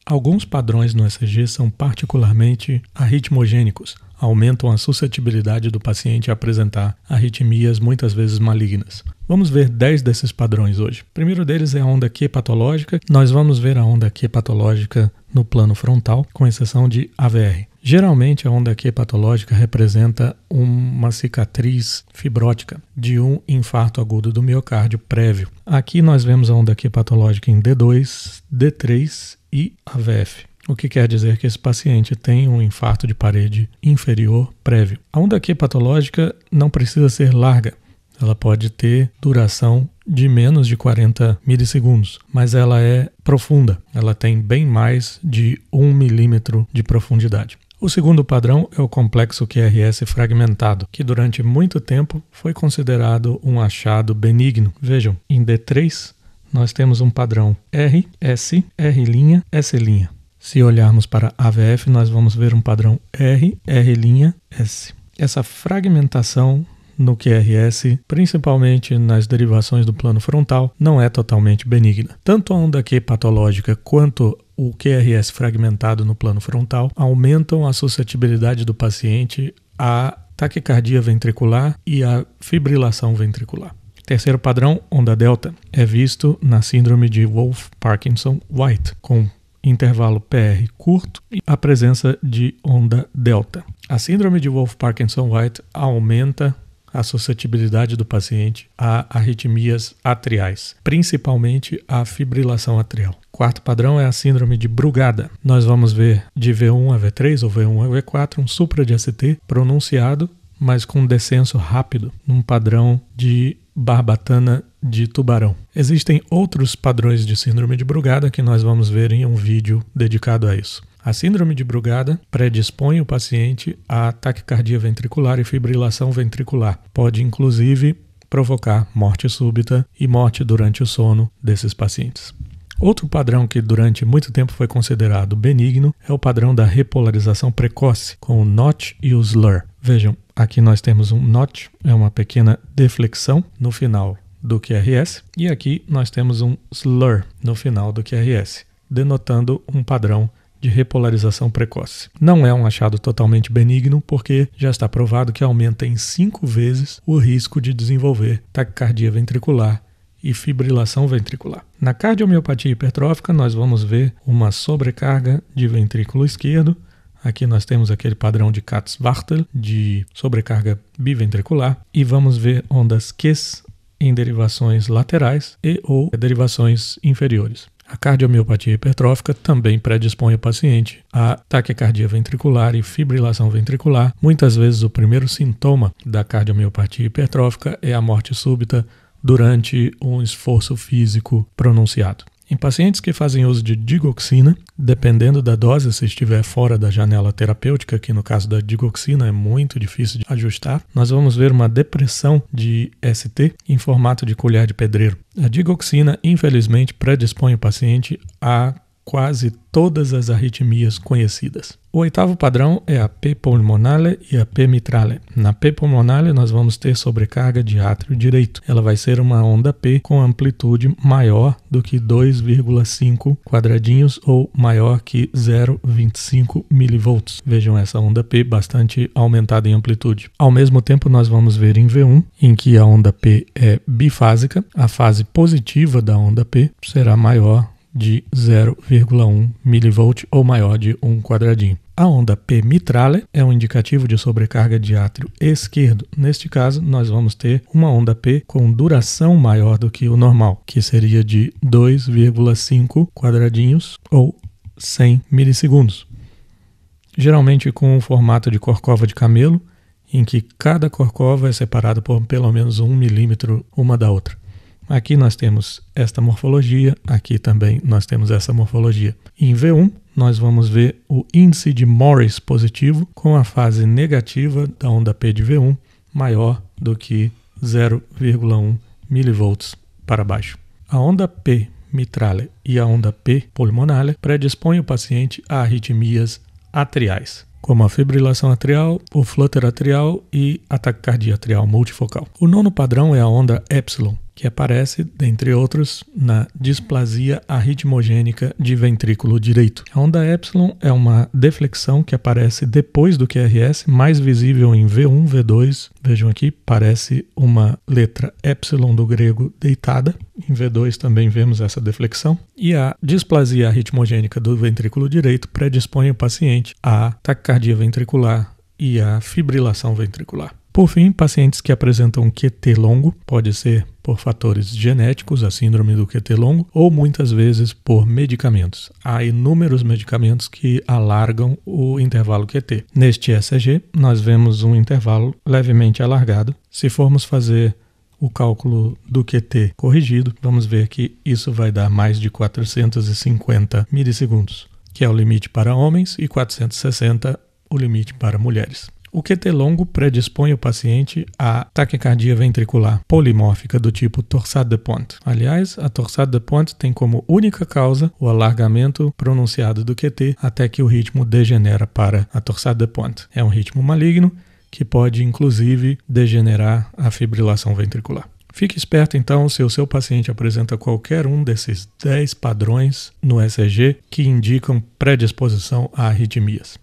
Alguns padrões no ECG são particularmente arritmogênicos, aumentam a suscetibilidade do paciente a apresentar arritmias muitas vezes malignas. Vamos ver 10 desses padrões hoje. O primeiro deles é a onda Q patológica. Nós vamos ver a onda Q patológica no plano frontal, com exceção de AVR. Geralmente, a onda Q patológica representa uma cicatriz fibrótica de um infarto agudo do miocárdio prévio. Aqui nós vemos a onda Q patológica em D2, D3 e AVF. O que quer dizer que esse paciente tem um infarto de parede inferior prévio. A onda Q patológica não precisa ser larga. Ela pode ter duração de menos de 40 milissegundos, mas ela é profunda. Ela tem bem mais de 1 milímetro de profundidade. O segundo padrão é o complexo QRS fragmentado, que durante muito tempo foi considerado um achado benigno. Vejam, em D3 nós temos um padrão R, S, R', S'. Se olharmos para AVF, nós vamos ver um padrão R, R', S. Essa fragmentação no QRS, principalmente nas derivações do plano frontal, não é totalmente benigna. Tanto a onda Q patológica quanto o QRS fragmentado no plano frontal aumentam a suscetibilidade do paciente à taquicardia ventricular e à fibrilação ventricular. Terceiro padrão, onda delta, é visto na síndrome de Wolff-Parkinson-White, com intervalo PR curto e a presença de onda delta. A síndrome de Wolff-Parkinson-White aumenta a suscetibilidade do paciente a arritmias atriais, principalmente a fibrilação atrial. Quarto padrão é a síndrome de Brugada. Nós vamos ver de V1 a V3 ou V1 a V4 um supra de ST pronunciado, mas com descenso rápido, num padrão de barbatana de tubarão. Existem outros padrões de síndrome de Brugada que nós vamos ver em um vídeo dedicado a isso. A síndrome de Brugada predispõe o paciente a taquicardia ventricular e fibrilação ventricular. Pode, inclusive, provocar morte súbita e morte durante o sono desses pacientes. Outro padrão que durante muito tempo foi considerado benigno é o padrão da repolarização precoce, com o notch e o slur. Vejam, aqui nós temos um notch, é uma pequena deflexão no final do QRS, e aqui nós temos um slur no final do QRS, denotando um padrão de repolarização precoce. Não é um achado totalmente benigno, porque já está provado que aumenta em 5 vezes o risco de desenvolver taquicardia ventricular e fibrilação ventricular. Na cardiomiopatia hipertrófica, nós vamos ver uma sobrecarga de ventrículo esquerdo. Aqui nós temos aquele padrão de Katz-Wartel, de sobrecarga biventricular, e vamos ver ondas Qs em derivações laterais e ou derivações inferiores. A cardiomiopatia hipertrófica também predispõe o paciente a taquicardia ventricular e fibrilação ventricular. Muitas vezes o primeiro sintoma da cardiomiopatia hipertrófica é a morte súbita durante um esforço físico pronunciado. Em pacientes que fazem uso de digoxina, dependendo da dose, se estiver fora da janela terapêutica, que no caso da digoxina é muito difícil de ajustar, nós vamos ver uma depressão de ST em formato de colher de pedreiro. A digoxina, infelizmente, predispõe o paciente a quase todas as arritmias conhecidas. O oitavo padrão é a P pulmonale e a P mitrale. Na P pulmonale nós vamos ter sobrecarga de átrio direito. Ela vai ser uma onda P com amplitude maior do que 2,5 quadradinhos ou maior que 0,25 milivolts. Vejam essa onda P bastante aumentada em amplitude. Ao mesmo tempo nós vamos ver em V1, em que a onda P é bifásica, a fase positiva da onda P será maior de 0,1 milivolt ou maior de 1 quadradinho. A onda P mitrale é um indicativo de sobrecarga de átrio esquerdo. Neste caso, nós vamos ter uma onda P com duração maior do que o normal, que seria de 2,5 quadradinhos ou 100 milissegundos. Geralmente com um formato de corcova de camelo, em que cada corcova é separada por pelo menos 1 milímetro uma da outra. Aqui nós temos esta morfologia, aqui também nós temos essa morfologia. Em V1, nós vamos ver o índice de Morris positivo com a fase negativa da onda P de V1 maior do que 0,1 milivolts para baixo. A onda P mitrale e a onda P pulmonale predispõem o paciente a arritmias atriais, como a fibrilação atrial, o flutter atrial e a taquicardia atrial multifocal. O nono padrão é a onda Epsilon. que aparece, dentre outros, na displasia arritmogênica de ventrículo direito. A onda epsilon é uma deflexão que aparece depois do QRS, mais visível em V1, V2. Vejam aqui, parece uma letra epsilon do grego deitada. Em V2 também vemos essa deflexão. E a displasia arritmogênica do ventrículo direito predispõe o paciente à taquicardia ventricular e à fibrilação ventricular. Por fim, pacientes que apresentam QT longo, pode ser por fatores genéticos, a síndrome do QT longo, ou muitas vezes por medicamentos. Há inúmeros medicamentos que alargam o intervalo QT. Neste ECG, nós vemos um intervalo levemente alargado. Se formos fazer o cálculo do QT corrigido, vamos ver que isso vai dar mais de 450 milissegundos, que é o limite para homens, e 460 o limite para mulheres. O QT longo predispõe o paciente à taquicardia ventricular polimórfica do tipo torsade de Pointes. Aliás, a torsade de Pointes tem como única causa o alargamento pronunciado do QT até que o ritmo degenera para a torsade de Pointes. É um ritmo maligno que pode, inclusive, degenerar a fibrilação ventricular. Fique esperto, então, se o seu paciente apresenta qualquer um desses 10 padrões no ECG que indicam predisposição a arritmias.